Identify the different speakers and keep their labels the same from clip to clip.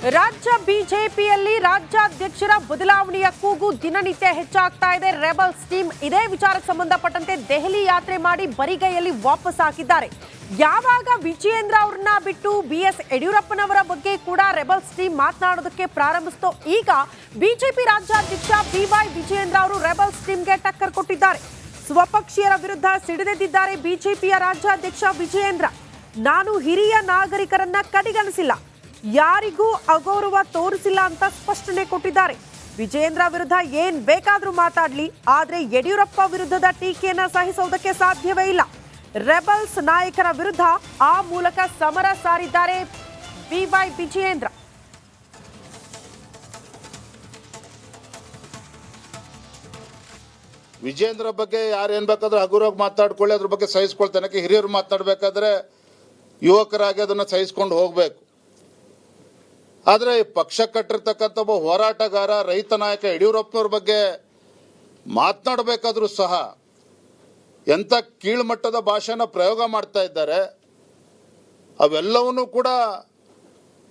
Speaker 1: ರಾಜ್ಯ ಬಿಜೆಪಿಯಲ್ಲಿ ರಾಜ್ಯಾಧ್ಯಕ್ಷರ ಬದಲಾವಣೆಯ ಕೂಗು ದಿನನಿತ್ಯ ಹೆಚ್ಚಾಗ್ತಾ ಇದೆ. ರೆಬಲ್ಸ್ ಟೀಮ್ ಇದೇ ವಿಚಾರಕ್ಕೆ ಸಂಬಂಧಪಟ್ಟಂತೆ ದೆಹಲಿ ಯಾತ್ರೆ ಮಾಡಿ ಬರಿಗೈಯಲ್ಲಿ ವಾಪಸ್ ಹಾಕಿದ್ದಾರೆ. ಯಾವಾಗ ವಿಜಯೇಂದ್ರ ಅವರನ್ನ ಬಿಟ್ಟು ಬಿಎಸ್ ಯಡಿಯೂರಪ್ಪನವರ ಬಗ್ಗೆ ಕೂಡ ರೆಬಲ್ಸ್ ಟೀಮ್ ಮಾತನಾಡೋದಕ್ಕೆ ಪ್ರಾರಂಭಿಸಿತು. ಈಗ ಬಿಜೆಪಿ ರಾಜ್ಯಾಧ್ಯಕ್ಷ ಬಿವೈ ವಿಜಯೇಂದ್ರ ಅವರು ರೆಬಲ್ಸ್ ಟೀಮ್ಗೆ ಟಕ್ಕರ್ ಕೊಟ್ಟಿದ್ದಾರೆ. ಸ್ವಪಕ್ಷೀಯರ ವಿರುದ್ಧ ಸಿಡಿದೆದ್ದಿದ್ದಾರೆ ಬಿಜೆಪಿಯ ರಾಜ್ಯಾಧ್ಯಕ್ಷ ವಿಜಯೇಂದ್ರ. ನಾನು ಹಿರಿಯ ನಾಗರಿಕರನ್ನ ಕಡೆಗಣಿಸಿಲ್ಲ, ಯಾರಿಗೂ ಅಗೌರವ ತೋರಿಸಿಲ್ಲ ಅಂತ ಸ್ಪಷ್ಟನೆ ಕೊಟ್ಟಿದ್ದಾರೆ. ವಿಜಯೇಂದ್ರ ವಿರುದ್ಧ ಏನ್ ಬೇಕಾದ್ರೂ ಮಾತಾಡ್ಲಿ, ಆದ್ರೆ ಯಡಿಯೂರಪ್ಪ ವಿರುದ್ಧದ ಟೀಕೆಯನ್ನ ಸಹಿಸೋದಕ್ಕೆ ಸಾಧ್ಯವೇ ಇಲ್ಲ. ರೆಬಲ್ಸ್ ನಾಯಕರ ವಿರುದ್ಧ ಆ ಮೂಲಕ ಸಮರ ಸಾರಿದ್ದಾರೆ ಬಿವೈ ವಿಜಯೇಂದ್ರ.
Speaker 2: ವಿಜಯೇಂದ್ರ ಬಗ್ಗೆ ಯಾರು ಏನ್ ಬೇಕಾದ್ರೂ ಹಗುರವಾಗಿ ಮಾತಾಡ್ಕೊಳ್ಳಿ, ಅದ್ರ ಬಗ್ಗೆ ಸಹಿಸ್ಕೊಳ್ತಾನೆ. ಹಿರಿಯರು ಮಾತಾಡ್ಬೇಕಾದ್ರೆ ಯುವಕರಾಗಿ ಅದನ್ನ ಸಹಿಸ್ಕೊಂಡು ಹೋಗ್ಬೇಕು. ಆದ್ರೆ ಪಕ್ಷ ಕಟ್ಟಿರ್ತಕ್ಕಂಥ ಒಬ್ಬ ಹೋರಾಟಗಾರ, ರೈತ ನಾಯಕ ಯಡಿಯೂರಪ್ಪನವ್ರ ಬಗ್ಗೆ ಮಾತನಾಡಬೇಕಾದ್ರೂ ಸಹ ಎಂತ ಕೀಳ್ಮಟ್ಟದ ಭಾಷೆನ ಪ್ರಯೋಗ ಮಾಡ್ತಾ ಇದ್ದಾರೆ. ಅವೆಲ್ಲವನ್ನೂ ಕೂಡ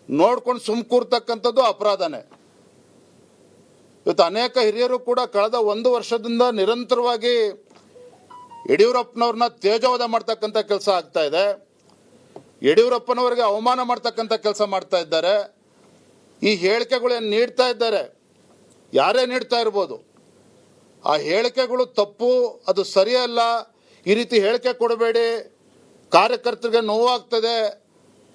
Speaker 2: ನೋಡ್ಕೊಂಡು ಕೂರ್ತಕ್ಕಂಥದ್ದು ಅಪರಾಧನೇ. ಇವತ್ತು ಅನೇಕ ಹಿರಿಯರು ಕೂಡ ಕಳೆದ 1 ವರ್ಷದಿಂದ ನಿರಂತರವಾಗಿ ಯಡಿಯೂರಪ್ಪನವ್ರನ್ನ ತೇಜೋವಧೆ ಮಾಡ್ತಕ್ಕಂಥ ಕೆಲಸ ಆಗ್ತಾ ಇದೆ. ಯಡಿಯೂರಪ್ಪನವರಿಗೆ ಅವಮಾನ ಮಾಡ್ತಕ್ಕಂಥ ಕೆಲಸ ಮಾಡ್ತಾ ಇದ್ದಾರೆ. ಈ ಹೇಳಿಕೆಗಳು ಏನು ನೀಡ್ತಾ ಇದ್ದಾರೆ, ಯಾರೇ ನೀಡ್ತಾ ಇರ್ಬೋದು, ಆ ಹೇಳಿಕೆಗಳು ತಪ್ಪು, ಅದು ಸರಿಯಲ್ಲ, ಈ ರೀತಿ ಹೇಳಿಕೆ ಕೊಡಬೇಡಿ, ಕಾರ್ಯಕರ್ತರಿಗೆ ನೋವಾಗ್ತದೆ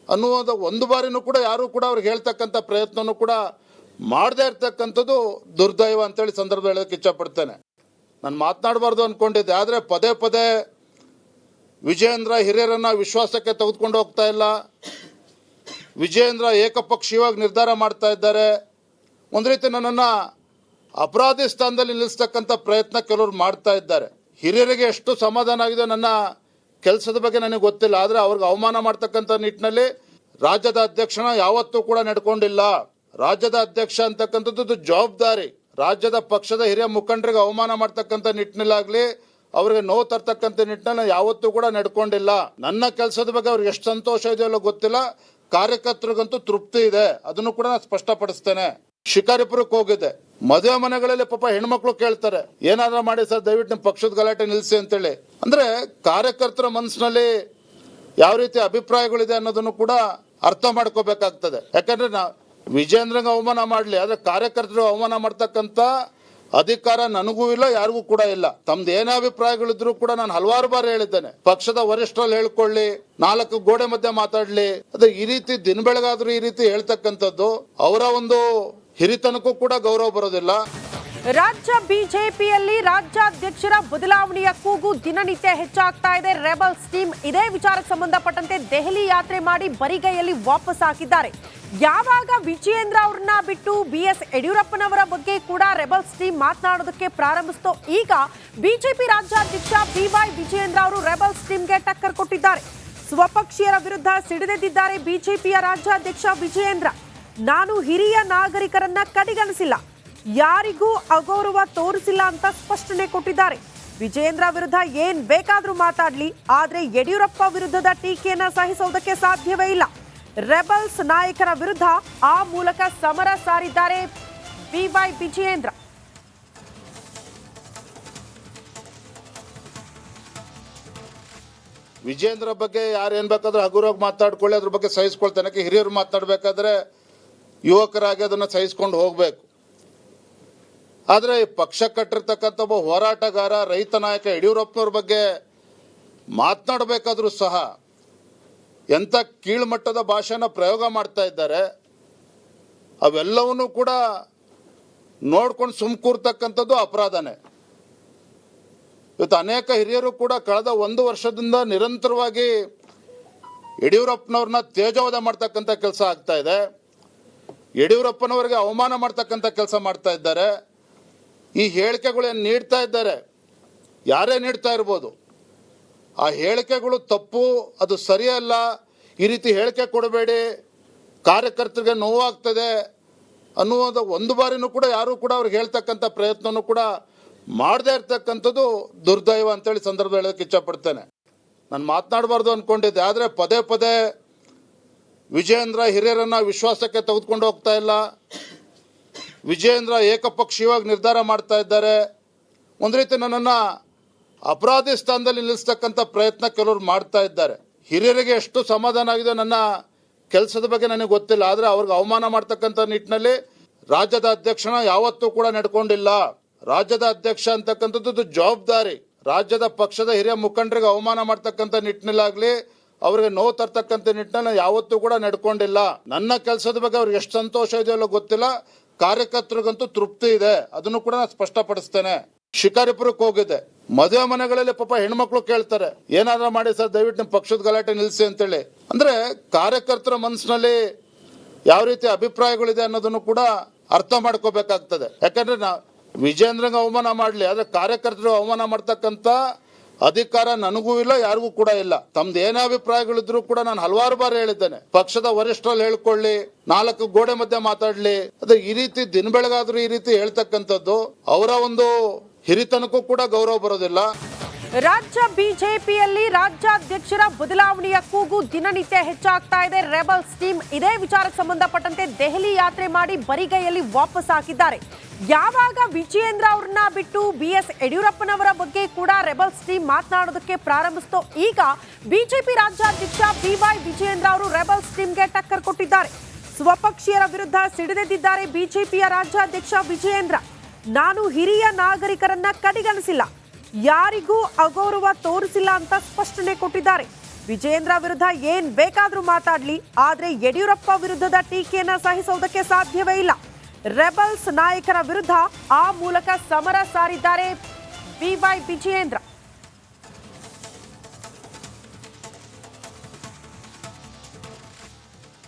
Speaker 2: ಅನ್ನುವುದು ಒಂದು ಬಾರಿನೂ ಕೂಡ ಯಾರೂ ಕೂಡ ಅವ್ರಿಗೆ ಹೇಳ್ತಕ್ಕಂಥ ಪ್ರಯತ್ನನೂ ಕೂಡ ಮಾಡದೇ ಇರ್ತಕ್ಕಂಥದ್ದು ದುರ್ದೈವ ಅಂತೇಳಿ ಸಂದರ್ಭ ಹೇಳೋದಕ್ಕೆ ಇಚ್ಛಪಡ್ತೇನೆ. ನಾನು ಮಾತನಾಡಬಾರ್ದು ಅಂದ್ಕೊಂಡಿದ್ದೆ, ಆದರೆ ಪದೇ ಪದೇ ವಿಜಯೇಂದ್ರ ಹಿರಿಯರನ್ನ ವಿಶ್ವಾಸಕ್ಕೆ ತೆಗೆದುಕೊಂಡು ಹೋಗ್ತಾ ಇಲ್ಲ. ವಿಜಯೇಂದ್ರ ಏಕಪಕ್ಷೀಯವಾಗಿ ನಿರ್ಧಾರ ಮಾಡ್ತಾ ಇದ್ದಾರೆ. ಒಂದು ರೀತಿ ನನ್ನನ್ನು ಅಪರಾಧಿ ಸ್ಥಾನದಲ್ಲಿ ನಿಲ್ಲಿಸ್ತಕ್ಕಂಥ ಪ್ರಯತ್ನ ಕೆಲವರು ಮಾಡ್ತಾ ಇದ್ದಾರೆ. ಹಿರಿಯರಿಗೆ ಎಷ್ಟು ಸಮಾಧಾನ ಆಗಿದೆ ನನ್ನ ಕೆಲಸದ ಬಗ್ಗೆ ನನಗೆ ಗೊತ್ತಿಲ್ಲ, ಆದರೆ ಅವ್ರಿಗೆ ಅವಮಾನ ಮಾಡ್ತಕ್ಕಂಥ ನಿಟ್ಟಿನಲ್ಲಿ ರಾಜ್ಯದ ಅಧ್ಯಕ್ಷನ ಯಾವತ್ತೂ ಕೂಡ ನಡ್ಕೊಂಡಿಲ್ಲ. ರಾಜ್ಯದ ಅಧ್ಯಕ್ಷ ಅಂತಕ್ಕಂಥದ್ದು ಜವಾಬ್ದಾರಿ. ರಾಜ್ಯದ ಪಕ್ಷದ ಹಿರಿಯ ಮುಖಂಡರಿಗೆ ಅವಮಾನ ಮಾಡ್ತಕ್ಕಂಥ ನಿಟ್ಟಿನಲ್ಲಾಗ್ಲಿ, ಅವ್ರಿಗೆ ನೋವು ತರ್ತಕ್ಕಂಥ ನಿಟ್ಟಿನಲ್ಲಿ ಯಾವತ್ತೂ ಕೂಡ ನಡ್ಕೊಂಡಿಲ್ಲ. ನನ್ನ ಕೆಲಸದ ಬಗ್ಗೆ ಅವ್ರಿಗೆ ಎಷ್ಟು ಸಂತೋಷ ಇದೆಯಲ್ಲ ಗೊತ್ತಿಲ್ಲ, ಕಾರ್ಯಕರ್ತರಿಗಂತೂ ತೃಪ್ತಿ ಇದೆ, ಅದನ್ನು ಕೂಡ ನಾನು ಸ್ಪಷ್ಟಪಡಿಸ್ತೇನೆ. ಶಿಕಾರಿಪುರಕ್ಕೆ ಹೋಗಿದೆ, ಮದುವೆ ಮನೆಗಳಲ್ಲಿ ಪಾಪ ಹೆಣ್ಮಕ್ಳು ಕೇಳ್ತಾರೆ, ಏನಾದ್ರೂ ಮಾಡಿ ಸರ್ ದಯವಿಟ್ಟು ನಿಮ್ಮ ಪಕ್ಷದ ಗಲಾಟೆ ನಿಲ್ಲಿಸಿ ಅಂತೇಳಿ. ಅಂದ್ರೆ ಕಾರ್ಯಕರ್ತರ ಮನಸ್ಸಿನಲ್ಲಿ ಯಾವ ರೀತಿ ಅಭಿಪ್ರಾಯಗಳಿದೆ ಅನ್ನೋದನ್ನು ಕೂಡ ಅರ್ಥ ಮಾಡ್ಕೋಬೇಕಾಗ್ತದೆ. ಯಾಕಂದ್ರೆ ವಿಜೇಂದ್ರಂಗೆ ಅವಮಾನ ಮಾಡಲಿ, ಆದ್ರೆ ಕಾರ್ಯಕರ್ತರು ಅವಮಾನ ಮಾಡ್ತಕ್ಕಂಥ ಅಧಿಕಾರ ನನಗೂ ಇಲ್ಲ, ಯಾರಿಗೂ ಕೂಡ ಇಲ್ಲ. ತಮ್ದು ಏನೇ ಅಭಿಪ್ರಾಯಗಳಿದ್ರು ಕೂಡ ನಾನು ಹಲವಾರು ಬಾರಿ ಹೇಳಿದ್ದೇನೆ, ಪಕ್ಷದ ವರಿಷ್ಠರಲ್ಲಿ ಹೇಳ್ಕೊಳ್ಳಿ, 4 ಗೋಡೆ ಮಧ್ಯೆ ಮಾತಾಡ್ಲಿ. ಅದೇ ಈ ರೀತಿ ದಿನ ಬೆಳಗಾದ್ರೂ ಈ ರೀತಿ ಹೇಳ್ತಕ್ಕಂಥದ್ದು ಅವರ ಒಂದು ಹಿರಿತನಕ್ಕೂ ಕೂಡ ಗೌರವ ಬರೋದಿಲ್ಲ.
Speaker 1: ರಾಜ್ಯ ಬಿಜೆಪಿಯಲ್ಲಿ ರಾಜ್ಯಾಧ್ಯಕ್ಷರ ಬದಲಾವಣೆಯ ಕೂಗು ದಿನನಿತ್ಯ ಹೆಚ್ಚಾಗ್ತಾ ಇದೆ. ರೆಬಲ್ಸ್ ಟೀಮ್ ಇದೇ ವಿಚಾರಕ್ಕೆ ಸಂಬಂಧಪಟ್ಟಂತೆ ದೆಹಲಿ ಯಾತ್ರೆ ಮಾಡಿ ಬರಿಗೈಯಲ್ಲಿ ವಾಪಸ್ ಹಾಕಿದ್ದಾರೆ. ಯಾವಾಗ ವಿಜಯೇಂದ್ರ ಅವರನ್ನ ಬಿಟ್ಟು ಬಿಎಸ್ ಯಡಿಯೂರಪ್ಪನವರ ಬಗ್ಗೆ ಕೂಡ ರೆಬಲ್ಸ್ ಟೀಮ್ ಮಾತನಾಡೋದಕ್ಕೆ ಪ್ರಾರಂಭಿಸಿತು. ಈಗ ಬಿಜೆಪಿ ರಾಜ್ಯಾಧ್ಯಕ್ಷ ಬಿವೈ ವಿಜಯೇಂದ್ರ ಅವರು ರೆಬಲ್ಸ್ ಟೀಮ್ಗೆ ಟಕ್ಕರ್ ಕೊಟ್ಟಿದ್ದಾರೆ. ಸ್ವಪಕ್ಷೀಯರ ವಿರುದ್ಧ ಸಿಡಿದೆದ್ದಿದ್ದಾರೆ ಬಿಜೆಪಿಯ ರಾಜ್ಯಾಧ್ಯಕ್ಷ ವಿಜಯೇಂದ್ರ. ನಾನು ಹಿರಿಯ ನಾಗರಿಕರನ್ನ ಕಡೆಗಣಿಸಿಲ್ಲ, ಯಾರಿಗೂ ಅಗೌರವ ತೋರಿಸಿಲ್ಲ ಅಂತ ಸ್ಪಷ್ಟನೆ ಕೊಟ್ಟಿದ್ದಾರೆ. ವಿಜಯೇಂದ್ರ ವಿರುದ್ಧ ಏನ್ ಬೇಕಾದ್ರೂ ಮಾತಾಡ್ಲಿ, ಆದ್ರೆ ಯಡಿಯೂರಪ್ಪ ವಿರುದ್ಧದ ಟೀಕೆಯನ್ನ ಸಹಿಸೋದಕ್ಕೆ ಸಾಧ್ಯವೇ ಇಲ್ಲ. ರೆಬಲ್ಸ್ ನಾಯಕರ ವಿರುದ್ಧ ಆ ಮೂಲಕ ಸಮರ ಸಾರಿದ್ದಾರೆ ಬಿವೈ ವಿಜಯೇಂದ್ರ.
Speaker 2: ವಿಜಯೇಂದ್ರ ಬಗ್ಗೆ ಯಾರು ಏನ್ ಬೇಕಾದ್ರೂ ಹಗುರವಾಗಿ ಮಾತಾಡ್ಕೊಳ್ಳಿ, ಅದ್ರ ಬಗ್ಗೆ ಸಹಿಸ್ಕೊಳ್ತಾನೆ. ಹಿರಿಯರು ಮಾತಾಡ್ಬೇಕಾದ್ರೆ ಯುವಕರಾಗಿ ಅದನ್ನ ಸಹಿಸ್ಕೊಂಡು ಹೋಗ್ಬೇಕು. ಆದ್ರೆ ಪಕ್ಷ ಕಟ್ಟಿರ್ತಕ್ಕಂಥ ಒಬ್ಬ ಹೋರಾಟಗಾರ, ರೈತ ನಾಯಕ ಯಡಿಯೂರಪ್ಪನವ್ರ ಬಗ್ಗೆ ಮಾತನಾಡಬೇಕಾದ್ರೂ ಸಹ ಎಂತ ಕೀಳ್ಮಟ್ಟದ ಭಾಷೆನ ಪ್ರಯೋಗ ಮಾಡ್ತಾ ಇದ್ದಾರೆ. ಅವೆಲ್ಲವನ್ನೂ ಕೂಡ ನೋಡ್ಕೊಂಡು ಕೂರ್ತಕ್ಕಂಥದ್ದು ಅಪರಾಧನೇ. ಇವತ್ತು ಅನೇಕ ಹಿರಿಯರು ಕೂಡ ಕಳೆದ 1 ವರ್ಷದಿಂದ ನಿರಂತರವಾಗಿ ಯಡಿಯೂರಪ್ಪನವ್ರನ್ನ ತೇಜೋವಧೆ ಮಾಡ್ತಕ್ಕಂಥ ಕೆಲಸ ಆಗ್ತಾ ಇದೆ. ಯಡಿಯೂರಪ್ಪನವರಿಗೆ ಅವಮಾನ ಮಾಡ್ತಕ್ಕಂಥ ಕೆಲಸ ಮಾಡ್ತಾ ಇದ್ದಾರೆ. ಈ ಹೇಳಿಕೆಗಳು ಏನು ನೀಡ್ತಾ ಇದ್ದಾರೆ, ಯಾರೇ ನೀಡ್ತಾ ಇರ್ಬೋದು, ಆ ಹೇಳಿಕೆಗಳು ತಪ್ಪು, ಅದು ಸರಿಯಲ್ಲ, ಈ ರೀತಿ ಹೇಳಿಕೆ ಕೊಡಬೇಡಿ, ಕಾರ್ಯಕರ್ತರಿಗೆ ನೋವಾಗ್ತದೆ ಅನ್ನುವುದು ಒಂದು ಬಾರಿನೂ ಕೂಡ ಯಾರೂ ಕೂಡ ಅವ್ರಿಗೆ ಹೇಳ್ತಕ್ಕಂಥ ಪ್ರಯತ್ನನೂ ಕೂಡ ಮಾಡದೇ ಇರ್ತಕ್ಕಂಥದ್ದು ದುರ್ದೈವ ಅಂತೇಳಿ ಸಂದರ್ಭ ಹೇಳೋದಕ್ಕೆ ಇಚ್ಛಪಡ್ತೇನೆ. ನಾನು ಮಾತನಾಡಬಾರ್ದು ಅಂದ್ಕೊಂಡಿದ್ದೆ, ಆದರೆ ಪದೇ ಪದೇ ವಿಜಯೇಂದ್ರ ಹಿರಿಯರನ್ನ ವಿಶ್ವಾಸಕ್ಕೆ ತೆಗೆದುಕೊಂಡು ಹೋಗ್ತಾ ಇಲ್ಲ. ವಿಜಯೇಂದ್ರ ಏಕಪಕ್ಷೀಯವಾಗಿ ನಿರ್ಧಾರ ಮಾಡ್ತಾ ಇದ್ದಾರೆ. ಒಂದು ರೀತಿ ನನ್ನನ್ನು ಅಪರಾಧಿ ಸ್ಥಾನದಲ್ಲಿ ನಿಲ್ಲಿಸ್ತಕ್ಕಂಥ ಪ್ರಯತ್ನ ಕೆಲವರು ಮಾಡ್ತಾ ಇದ್ದಾರೆ. ಹಿರಿಯರಿಗೆ ಎಷ್ಟು ಸಮಾಧಾನ ಆಗಿದೆ ನನ್ನ ಕೆಲಸದ ಬಗ್ಗೆ ನನಗೆ ಗೊತ್ತಿಲ್ಲ. ಆದರೆ ಅವ್ರಿಗೆ ಅವಮಾನ ಮಾಡ್ತಕ್ಕಂಥ ನಿಟ್ಟಿನಲ್ಲಿ ರಾಜ್ಯದ ಅಧ್ಯಕ್ಷನ ಯಾವತ್ತೂ ಕೂಡ ನಡ್ಕೊಂಡಿಲ್ಲ. ರಾಜ್ಯದ ಅಧ್ಯಕ್ಷ ಅಂತಕ್ಕಂಥದ್ದು ಜವಾಬ್ದಾರಿ. ರಾಜ್ಯದ ಪಕ್ಷದ ಹಿರಿಯ ಮುಖಂಡರಿಗೆ ಅವಮಾನ ಮಾಡ್ತಕ್ಕಂಥ ನಿಟ್ಟಿನಲ್ಲಾಗಲಿ ಅವ್ರಿಗೆ ನೋವು ತರ್ತಕ್ಕಂಥ ನಿಟ್ಟಿನಲ್ಲಿ ಯಾವತ್ತೂ ಕೂಡ ನಡ್ಕೊಂಡಿಲ್ಲ. ನನ್ನ ಕೆಲಸದ ಬಗ್ಗೆ ಅವ್ರಿಗೆ ಎಷ್ಟು ಸಂತೋಷ ಇದೆಯಲ್ಲ ಗೊತ್ತಿಲ್ಲ. ಕಾರ್ಯಕರ್ತರಿಗಂತೂ ತೃಪ್ತಿ ಇದೆ, ಅದನ್ನು ಕೂಡ ನಾನು ಸ್ಪಷ್ಟಪಡಿಸ್ತೇನೆ. ಶಿಕಾರಿಪುರಕ್ಕೆ ಹೋಗಿದೆ, ಮದುವೆ ಮನೆಗಳಲ್ಲಿ ಪಾಪ ಹೆಣ್ಮಕ್ಳು ಕೇಳ್ತಾರೆ, ಏನಾದ್ರೂ ಮಾಡಿ ಸರ್ ದಯವಿಟ್ಟು ನಿಮ್ಮ ಪಕ್ಷದ ಗಲಾಟೆ ನಿಲ್ಲಿಸಿ ಅಂತೇಳಿ. ಅಂದ್ರೆ ಕಾರ್ಯಕರ್ತರ ಮನಸ್ಸಿನಲ್ಲಿ ಯಾವ ರೀತಿ ಅಭಿಪ್ರಾಯಗಳಿದೆ ಅನ್ನೋದನ್ನು ಕೂಡ ಅರ್ಥ ಮಾಡ್ಕೋಬೇಕಾಗ್ತದೆ. ಯಾಕಂದ್ರೆ ವಿಜೇಂದ್ರಂಗೆ ಅವಮಾನ ಮಾಡಲಿ, ಆದ್ರೆ ಕಾರ್ಯಕರ್ತರು ಅವಮಾನ ಮಾಡ್ತಕ್ಕಂಥ ಅಧಿಕಾರ ನನಗೂ ಇಲ್ಲ, ಯಾರಿಗೂ ಕೂಡ ಇಲ್ಲ. ತಮ್ದು ಏನೇ ಅಭಿಪ್ರಾಯಗಳಿದ್ರು ಕೂಡ ನಾನು ಹಲವಾರು ಬಾರಿ ಹೇಳಿದ್ದೇನೆ, ಪಕ್ಷದ ವರಿಷ್ಠರಲ್ಲಿ ಹೇಳ್ಕೊಳ್ಳಿ, 4 ಗೋಡೆ ಮಧ್ಯೆ ಮಾತಾಡ್ಲಿ. ಅದೇ ಈ ರೀತಿ ದಿನ ಬೆಳಗಾದ್ರೂ ಈ ರೀತಿ ಹೇಳ್ತಕ್ಕಂಥದ್ದು ಅವರ ಒಂದು ಹಿರಿತನಕ್ಕೂ ಕೂಡ ಗೌರವ ಬರೋದಿಲ್ಲ.
Speaker 1: ರಾಜ್ಯ ಬಿಜೆಪಿಯಲ್ಲಿ ರಾಜ್ಯಾಧ್ಯಕ್ಷರ ಬದಲಾವಣೆಯ ಕೂಗು ದಿನನಿತ್ಯ ಹೆಚ್ಚಾಗ್ತಾ ಇದೆ. ರೆಬಲ್ಸ್ ಟೀಮ್ ಇದೇ ವಿಚಾರಕ್ಕೆ ಸಂಬಂಧಪಟ್ಟಂತೆ ದೆಹಲಿ ಯಾತ್ರೆ ಮಾಡಿ ಬರಿಗೈಯಲ್ಲಿ ವಾಪಸ್ ಹಾಕಿದ್ದಾರೆ. ಯಾವಾಗ ವಿಜಯೇಂದ್ರ ಅವ್ರನ್ನ ಬಿಟ್ಟು BS ಯಡಿಯೂರಪ್ಪನವರ ಬಗ್ಗೆ ಕೂಡ ರೆಬಲ್ಸ್ ಟೀಮ್ ಮಾತನಾಡೋದಕ್ಕೆ ಪ್ರಾರಂಭಿಸ್ತೋ, ಈಗ ಬಿಜೆಪಿ ರಾಜ್ಯಾಧ್ಯಕ್ಷ BY ವಿಜಯೇಂದ್ರ ಅವರು ರೆಬಲ್ಸ್ ಟೀಮ್ಗೆ ಟಕ್ಕರ್ ಕೊಟ್ಟಿದ್ದಾರೆ. ಸ್ವಪಕ್ಷೀಯರ ವಿರುದ್ಧ ಸಿಡಿದೆದ್ದಿದ್ದಾರೆ ಬಿಜೆಪಿಯ ರಾಜ್ಯಾಧ್ಯಕ್ಷ ವಿಜಯೇಂದ್ರ. ನಾನು ಹಿರಿಯ ನಾಗರಿಕರನ್ನ ಕಡೆಗಣಿಸಿಲ್ಲ, ಯಾರಿಗೂ ಅಗೌರವ ತೋರಿಸಿಲ್ಲ ಅಂತ ಸ್ಪಷ್ಟನೆ ಕೊಟ್ಟಿದ್ದಾರೆ. ವಿಜಯೇಂದ್ರ ವಿರುದ್ಧ ಏನ್ ಬೇಕಾದ್ರೂ ಮಾತಾಡ್ಲಿ, ಆದ್ರೆ ಯಡಿಯೂರಪ್ಪ ವಿರುದ್ಧದ ಟೀಕೆಯನ್ನ ಸಹಿಸೋದಕ್ಕೆ ಸಾಧ್ಯವೇ ಇಲ್ಲ. ರೆಬಲ್ಸ್ ನಾಯಕರ ವಿರುದ್ಧ ಆ ಮೂಲಕ ಸಮರ ಸಾರಿದ್ದಾರೆ BY ವಿಜಯೇಂದ್ರ.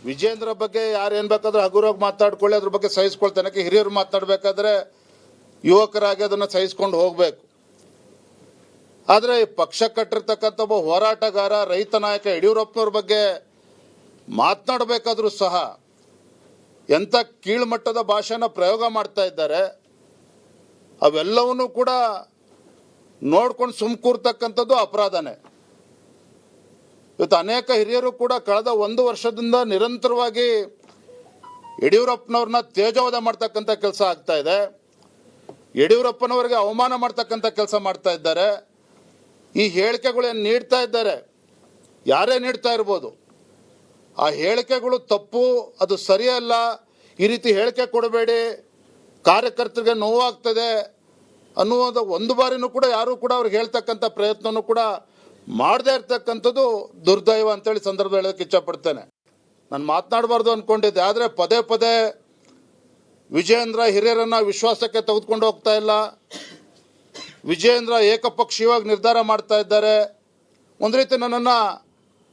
Speaker 2: ವಿಜೇಂದ್ರ ಬಗ್ಗೆ ಯಾರು ಏನ್ ಬೇಕಾದ್ರೂ ಹಗುರವಾಗಿ ಮಾತಾಡ್ಕೊಳ್ಳಿ, ಅದ್ರ ಬಗ್ಗೆ ಸಹಿಸ್ಕೊಳ್ತಾನೆ. ಹಿರಿಯರು ಮಾತಾಡ್ಬೇಕಾದ್ರೆ ಯುವಕರಾಗಿ ಅದನ್ನ ಸಹಿಸ್ಕೊಂಡು ಹೋಗ್ಬೇಕು. ಆದ್ರೆ ಈ ಪಕ್ಷ ಕಟ್ಟಿರ್ತಕ್ಕಂಥ ಒಬ್ಬ ಹೋರಾಟಗಾರ, ರೈತ ನಾಯಕ ಯಡಿಯೂರಪ್ಪನವ್ರ ಬಗ್ಗೆ ಮಾತನಾಡಬೇಕಾದ್ರೂ ಸಹ ಎಂತ ಕೀಳ್ಮಟ್ಟದ ಭಾಷೆನ ಪ್ರಯೋಗ ಮಾಡ್ತಾ ಇದ್ದಾರೆ. ಅವೆಲ್ಲವನ್ನೂ ಕೂಡ ನೋಡ್ಕೊಂಡು ಕೂರ್ತಕ್ಕಂಥದ್ದು ಅಪರಾಧನೇ. ಇವತ್ತು ಅನೇಕ ಹಿರಿಯರು ಕೂಡ ಕಳೆದ 1 ವರ್ಷದಿಂದ ನಿರಂತರವಾಗಿ ಯಡಿಯೂರಪ್ಪನವ್ರನ್ನ ತೇಜೋವಧೆ ಮಾಡ್ತಕ್ಕಂಥ ಕೆಲಸ ಆಗ್ತಾ ಇದೆ. ಯಡಿಯೂರಪ್ಪನವರಿಗೆ ಅವಮಾನ ಮಾಡ್ತಕ್ಕಂಥ ಕೆಲಸ ಮಾಡ್ತಾ ಇದ್ದಾರೆ. ಈ ಹೇಳಿಕೆಗಳು ಏನು ನೀಡ್ತಾ ಇದ್ದಾರೆ, ಯಾರೇ ನೀಡ್ತಾ ಇರ್ಬೋದು, ಆ ಹೇಳಿಕೆಗಳು ತಪ್ಪು, ಅದು ಸರಿಯಲ್ಲ. ಈ ರೀತಿ ಹೇಳಿಕೆ ಕೊಡಬೇಡಿ, ಕಾರ್ಯಕರ್ತರಿಗೆ ನೋವಾಗ್ತದೆ ಅನ್ನುವುದು ಒಂದು ಬಾರಿನೂ ಕೂಡ ಯಾರು ಕೂಡ ಅವ್ರಿಗೆ ಹೇಳ್ತಕ್ಕಂಥ ಪ್ರಯತ್ನನೂ ಕೂಡ ಮಾಡದೇ ಇರ್ತಕ್ಕಂಥದ್ದು ದುರ್ದೈವ ಅಂತೇಳಿ ಸಂದರ್ಭ ಹೇಳೋದಕ್ಕೆ ಇಚ್ಛಪಡ್ತೇನೆ. ನಾನು ಮಾತನಾಡಬಾರ್ದು ಅಂದ್ಕೊಂಡಿದ್ದೆ, ಆದರೆ ಪದೇ ಪದೇ ವಿಜಯೇಂದ್ರ ಹಿರಿಯರನ್ನ ವಿಶ್ವಾಸಕ್ಕೆ ತೆಗೆದುಕೊಂಡು ಹೋಗ್ತಾ ಇಲ್ಲ, ವಿಜಯೇಂದ್ರ ಏಕಪಕ್ಷೀಯವಾಗಿ ನಿರ್ಧಾರ ಮಾಡ್ತಾ ಇದ್ದಾರೆ. ಒಂದು ರೀತಿ ನನ್ನನ್ನು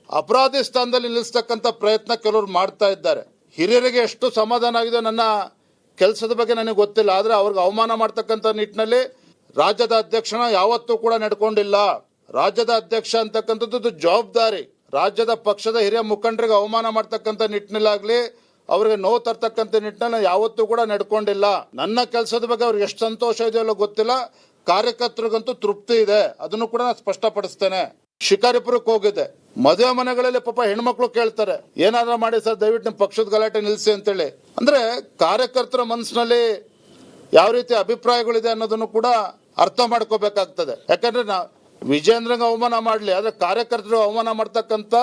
Speaker 2: ಅಪರಾಧಿ ಸ್ಥಾನದಲ್ಲಿ ನಿಲ್ಲಿಸ್ತಕ್ಕಂಥ ಪ್ರಯತ್ನ ಕೆಲವರು ಮಾಡ್ತಾ ಇದ್ದಾರೆ. ಹಿರಿಯರಿಗೆ ಎಷ್ಟು ಸಮಾಧಾನ ಆಗಿದೆ ನನ್ನ ಕೆಲಸದ ಬಗ್ಗೆ ನನಗೆ ಗೊತ್ತಿಲ್ಲ. ಆದರೆ ಅವ್ರಿಗೆ ಅವಮಾನ ಮಾಡ್ತಕ್ಕಂಥ ನಿಟ್ಟಿನಲ್ಲಿ ರಾಜ್ಯದ ಅಧ್ಯಕ್ಷನ ಯಾವತ್ತೂ ಕೂಡ ನಡ್ಕೊಂಡಿಲ್ಲ. ರಾಜ್ಯದ ಅಧ್ಯಕ್ಷ ಅಂತಕ್ಕಂಥದ್ದು ಜವಾಬ್ದಾರಿ. ರಾಜ್ಯದ ಪಕ್ಷದ ಹಿರಿಯ ಮುಖಂಡರಿಗೆ ಅವಮಾನ ಮಾಡ್ತಕ್ಕಂಥ ನಿಟ್ಟಿನಲ್ಲಾಗಲಿ ಅವ್ರಿಗೆ ನೋವು ತರ್ತಕ್ಕಂಥ ನಿಟ್ಟಿನಲ್ಲಿ ಯಾವತ್ತೂ ಕೂಡ ನಡ್ಕೊಂಡಿಲ್ಲ. ನನ್ನ ಕೆಲಸದ ಬಗ್ಗೆ ಅವ್ರಿಗೆ ಎಷ್ಟು ಸಂತೋಷ ಇದೆಯಲ್ಲ ಗೊತ್ತಿಲ್ಲ. ಕಾರ್ಯಕರ್ತರಿಗಂತೂ ತೃಪ್ತಿ ಇದೆ, ಅದನ್ನು ಕೂಡ ನಾನು ಸ್ಪಷ್ಟಪಡಿಸ್ತೇನೆ. ಶಿಕಾರಿಪುರಕ್ಕೆ ಹೋಗಿದೆ, ಮದುವೆ ಮನೆಗಳಲ್ಲಿ ಪಾಪ ಹೆಣ್ಮಕ್ಳು ಕೇಳ್ತಾರೆ, ಏನಾದ್ರೂ ಮಾಡಿ ಸರ್ ದಯವಿಟ್ಟು ನಿಮ್ಮ ಪಕ್ಷದ ಗಲಾಟೆ ನಿಲ್ಲಿಸಿ ಅಂತೇಳಿ. ಅಂದ್ರೆ ಕಾರ್ಯಕರ್ತರ ಮನಸ್ಸಿನಲ್ಲಿ ಯಾವ ರೀತಿ ಅಭಿಪ್ರಾಯಗಳಿದೆ ಅನ್ನೋದನ್ನು ಕೂಡ ಅರ್ಥ ಮಾಡ್ಕೋಬೇಕಾಗ್ತದೆ. ಯಾಕಂದ್ರೆ ವಿಜೇಂದ್ರಂಗೆ ಅವಮಾನ ಮಾಡಲಿ, ಆದ್ರೆ ಕಾರ್ಯಕರ್ತರು ಅವಮಾನ ಮಾಡ್ತಕ್ಕಂಥ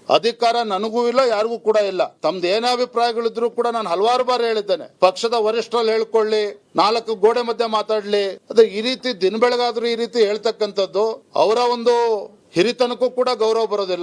Speaker 2: ಅಧಿಕಾರ ನನಗೂ ಇಲ್ಲ, ಯಾರಿಗೂ ಕೂಡ ಇಲ್ಲ. ತಮ್ದು ಏನೇ ಅಭಿಪ್ರಾಯಗಳಿದ್ರು ಕೂಡ ನಾನು ಹಲವಾರು ಬಾರಿ ಹೇಳಿದ್ದೇನೆ, ಪಕ್ಷದ ವರಿಷ್ಠರಲ್ಲಿ ಹೇಳ್ಕೊಳ್ಳಿ, 4 ಗೋಡೆ ಮಧ್ಯೆ ಮಾತಾಡ್ಲಿ. ಅದೇ ಈ ರೀತಿ ದಿನ ಬೆಳಗಾದ್ರೂ ಈ ರೀತಿ ಹೇಳ್ತಕ್ಕಂಥದ್ದು ಅವರ ಒಂದು ಹಿರಿತನಕ್ಕೂ ಕೂಡ ಗೌರವ ಬರೋದಿಲ್ಲ.